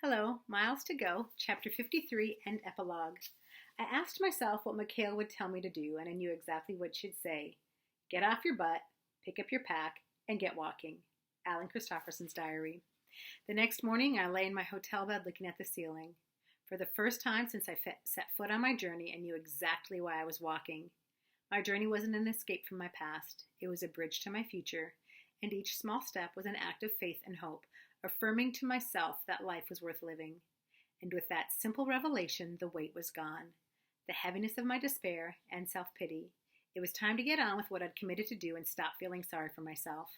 Hello, Miles to Go, Chapter 53 and Epilogue. I asked myself what Mikhail would tell me to do, and I knew exactly what she'd say. Get off your butt, pick up your pack, and get walking. Alan Christopherson's diary. The next morning, I lay in my hotel bed looking at the ceiling. For the first time since I set foot on my journey, I knew exactly why I was walking. My journey wasn't an escape from my past. It was a bridge to my future, and each small step was an act of faith and hope, affirming to myself that life was worth living. And with that simple revelation, the weight was gone. The heaviness of my despair and self-pity. It was time to get on with what I'd committed to do and stop feeling sorry for myself.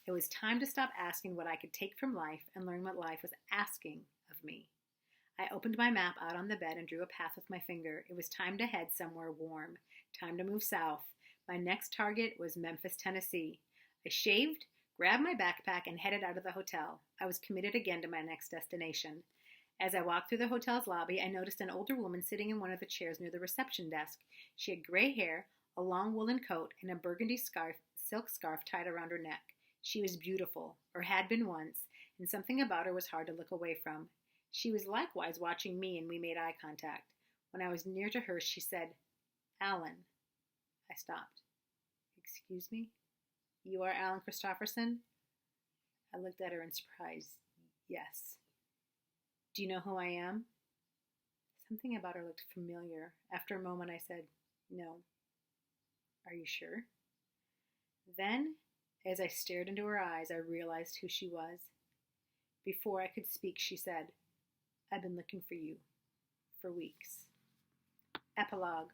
It was time to stop asking what I could take from life and learn what life was asking of me. I opened my map out on the bed and drew a path with my finger. It was time to head somewhere warm. Time to move south. My next target was Memphis, Tennessee. I shaved, grabbed my backpack, and headed out of the hotel. I was committed again to my next destination. As I walked through the hotel's lobby, I noticed an older woman sitting in one of the chairs near the reception desk. She had gray hair, a long woolen coat, and a burgundy silk scarf tied around her neck. She was beautiful, or had been once, and something about her was hard to look away from. She was likewise watching me, and we made eye contact. When I was near to her, she said, "Alan." I stopped. "Excuse me? You are Alan Christopherson?" I looked at her in surprise. "Yes." "Do you know who I am?" Something about her looked familiar. After a moment, I said, "No." "Are you sure?" Then, as I stared into her eyes, I realized who she was. Before I could speak, she said, "I've been looking for you for weeks." Epilogue.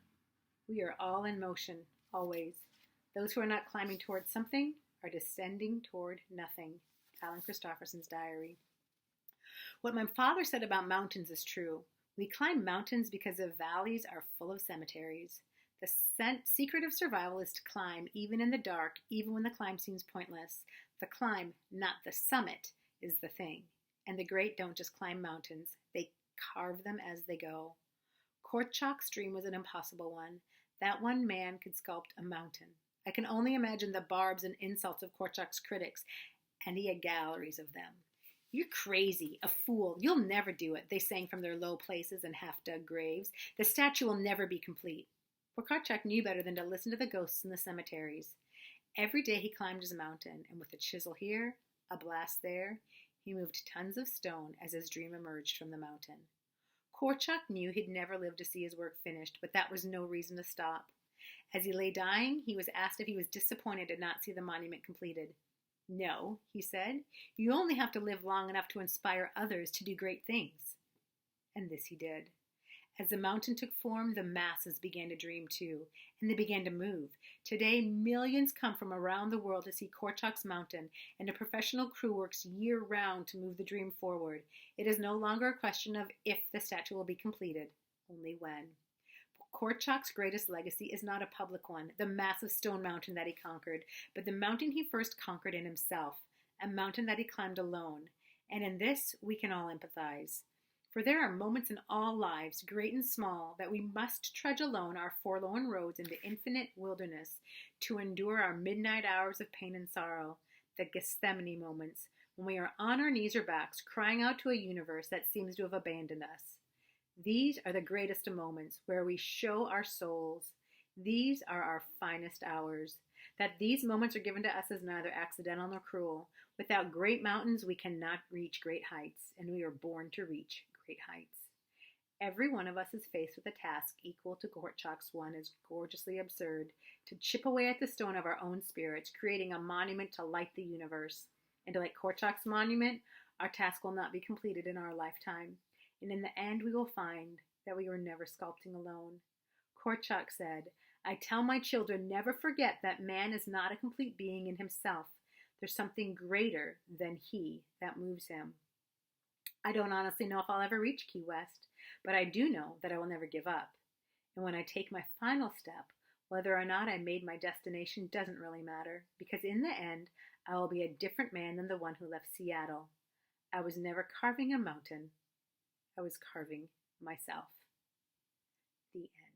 We are all in motion, always. Those who are not climbing towards something are descending toward nothing. Alan Christopherson's diary. What my father said about mountains is true. We climb mountains because the valleys are full of cemeteries. The secret of survival is to climb, even in the dark, even when the climb seems pointless. The climb, not the summit, is the thing. And the great don't just climb mountains, they carve them as they go. Korczak's dream was an impossible one. That one man could sculpt a mountain. I can only imagine the barbs and insults of Korczak's critics, and he had galleries of them. "You're crazy, a fool, you'll never do it," they sang from their low places and half-dug graves. "The statue will never be complete." But Korczak knew better than to listen to the ghosts in the cemeteries. Every day he climbed his mountain, and with a chisel here, a blast there, he moved tons of stone as his dream emerged from the mountain. Korczak knew he'd never live to see his work finished, but that was no reason to stop. As he lay dying, he was asked if he was disappointed to not see the monument completed. "No," he said, "you only have to live long enough to inspire others to do great things." And this he did. As the mountain took form, the masses began to dream too, and they began to move. Today, millions come from around the world to see Korczak's mountain, and a professional crew works year-round to move the dream forward. It is no longer a question of if the statue will be completed, only when. Korczak's greatest legacy is not a public one, the massive stone mountain that he conquered, but the mountain he first conquered in himself, a mountain that he climbed alone. And in this, we can all empathize. For there are moments in all lives, great and small, that we must trudge alone our forlorn roads into infinite wilderness to endure our midnight hours of pain and sorrow, the Gethsemane moments, when we are on our knees or backs, crying out to a universe that seems to have abandoned us. These are the greatest of moments, where we show our souls. These are our finest hours. That these moments are given to us is neither accidental nor cruel. Without great mountains, we cannot reach great heights, and we are born to reach great heights. Every one of us is faced with a task equal to Korczak's one as gorgeously absurd, to chip away at the stone of our own spirits, creating a monument to light the universe. And like Korczak's monument, our task will not be completed in our lifetime. And in the end, we will find that we were never sculpting alone. Korczak said, "I tell my children, never forget that man is not a complete being in himself. There's something greater than he that moves him." I don't honestly know if I'll ever reach Key West, but I do know that I will never give up. And when I take my final step, whether or not I made my destination doesn't really matter, because in the end, I will be a different man than the one who left Seattle. I was never carving a mountain. I was carving myself. The end.